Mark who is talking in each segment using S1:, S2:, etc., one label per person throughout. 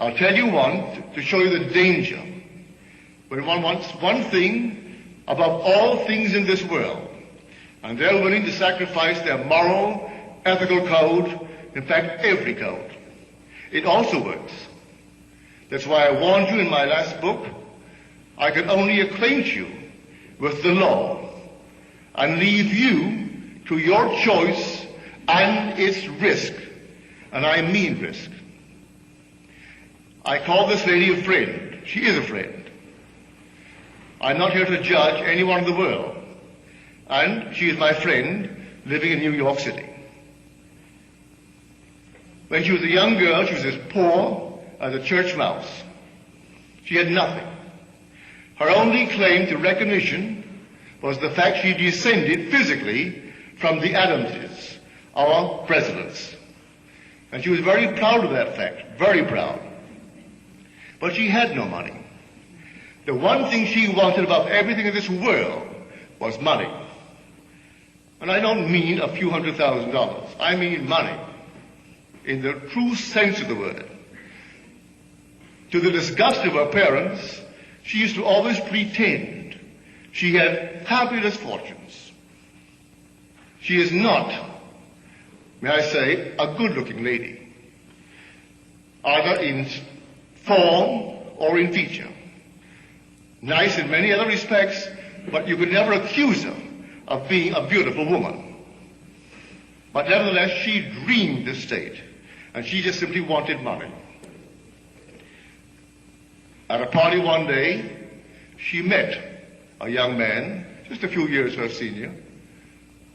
S1: I'll tell you one to show you the danger. When one wants one thing above all things in this world, and they're willing to sacrifice their moral, ethical code, in fact, every code, it also works. That's why I warned you in my last book, I can only acquaint you with the law and leave you to your choice and its risk. And I mean risk. I call this lady a friend. She is a friend. I'm not here to judge anyone in the world. And she is my friend living in New York City. When she was a young girl, she was as poor as a church mouse. She had nothing. Her only claim to recognition was the fact she descended physically from the Adamses, our presidents. And she was very proud of that fact, very proud. But she had no money. The one thing she wanted above everything in this world was money. And I don't mean a few $100,000. I mean money, in the true sense of the word. To the disgust of her parents, she used to always pretend she had fabulous fortunes. She is not, may I say, a good-looking lady, either in form or in feature. Nice in many other respects, but you could never accuse her of being a beautiful woman. But nevertheless, she dreamed the state, and she just simply wanted money. At a party one day, she met a young man, just a few years her senior.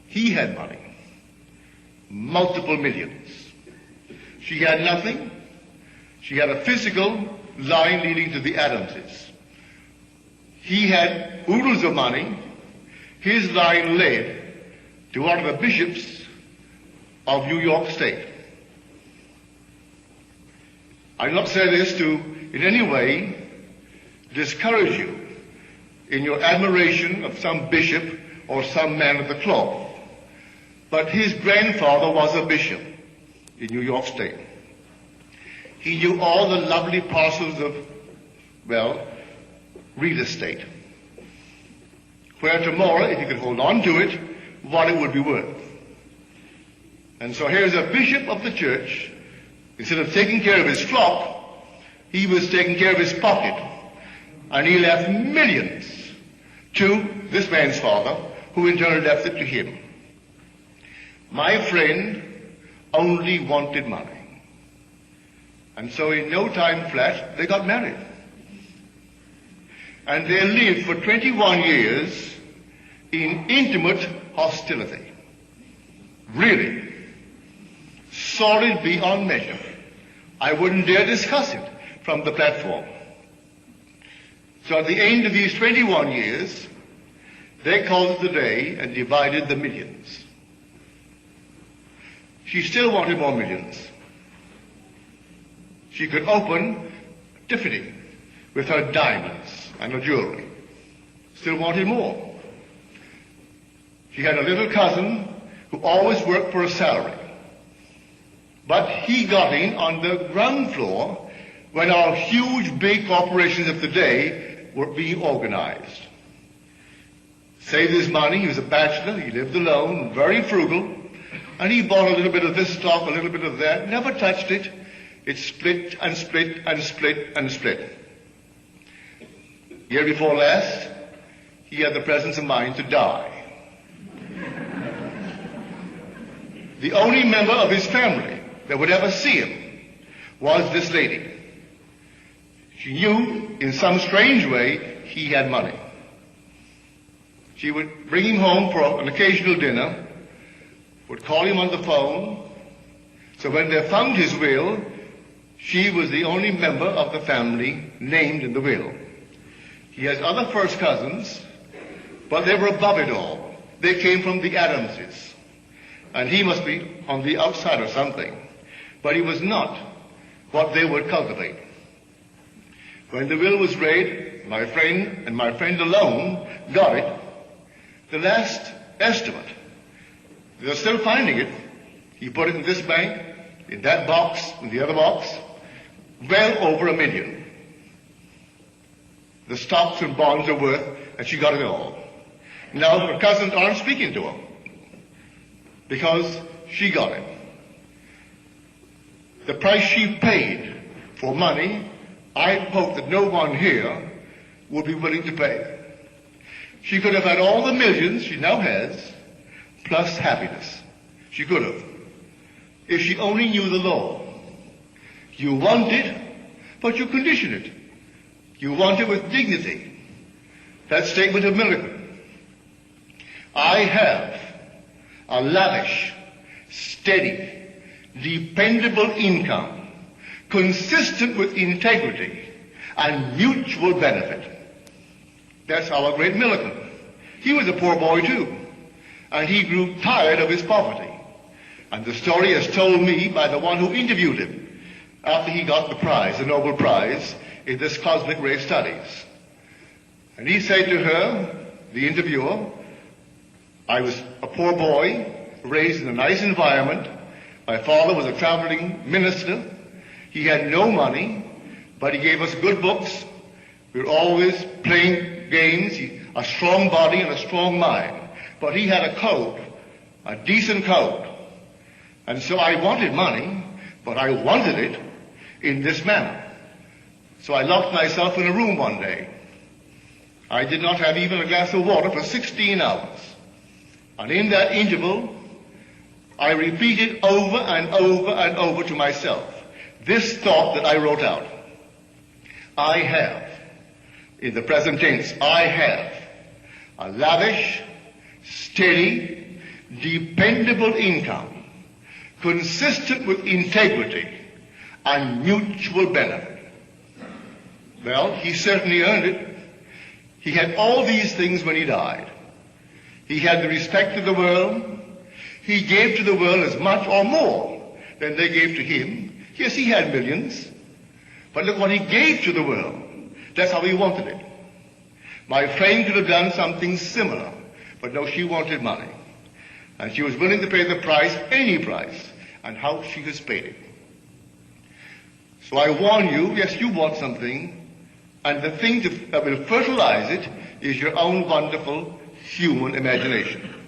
S1: He had money, multiple millions. She had nothing. She had a physical line leading to the Adamses. He had oodles of money. His line led to one of the bishops of New York State. I do not say this to, in any way, discourage you in your admiration of some bishop or some man of the cloth. But his grandfather was a bishop in New York State. He knew all the lovely parcels of, well, real estate, where tomorrow, if you could hold on to it, what it would be worth. And so here's a bishop of the church. Instead of taking care of his flock, he was taking care of his pocket. And he left millions to this man's father, who in turn left it to him. My friend only wanted money. And so in no time flat, they got married. And they lived for 21 years in intimate hostility. Really. Solid beyond measure. I wouldn't dare discuss it from the platform. So at the end of these 21 years, they called it a day and divided the millions. She still wanted more millions. She could open Tiffany with her diamonds and her jewelry. Still wanted more. She had a little cousin who always worked for a salary. But he got in on the ground floor when our huge big corporations of the day were being organized. Saved his money, he was a bachelor, he lived alone, very frugal, and he bought a little bit of this stock, a little bit of that, never touched it. It split and split and split and split. Year before last, he had the presence of mind to die. The only member of his family that would ever see him was this lady. She knew, in some strange way, he had money. She would bring him home for an occasional dinner, would call him on the phone. So when they found his will, she was the only member of the family named in the will. He has other first cousins, but they were above it all. They came from the Adamses. And he must be on the outside or something. But he was not what they would cultivate. When the will was read, my friend and my friend alone got it. The last estimate, they're still finding it. He put it in this bank, in that box, in the other box. well over $1 million. The stocks and bonds are worth, and she got it all. Now her cousins aren't speaking to her because she got it. The price she paid for money, I hope that no one here would be willing to pay. She could have had all the millions she now has, plus happiness. She could have, if she only knew the law. You want it, but you condition it. You want it with dignity. That statement of Millikan. I have a lavish, steady, dependable income, consistent with integrity and mutual benefit. That's our great Millikan. He was a poor boy too, and he grew tired of his poverty. And the story is told me by the one who interviewed him after he got the prize, the Nobel Prize, in this cosmic ray studies. And he said to her, the interviewer, I was a poor boy, raised in a nice environment. My father was a traveling minister. He had no money, but he gave us good books. We were always playing games, a strong body and a strong mind. But he had a code, a decent code. And so I wanted money, but I wanted it in this manner. So I locked myself in a room one day. I did not have even a glass of water for 16 hours. And in that interval, I repeated over and over and over to myself this thought that I wrote out. I have, in the present tense, I have a lavish, steady, dependable income, consistent with integrity and mutual benefit. Well, he certainly earned it. He had all these things when he died. He had the respect of the world. He gave to the world as much or more than they gave to him. Yes, he had millions, but look what he gave to the world. That's how he wanted it. My friend could have done something similar, but no, she wanted money. And she was willing to pay the price, any price, and how she has paid it. So I warn you, yes, you want something, and the thing that will fertilize it is your own wonderful human imagination.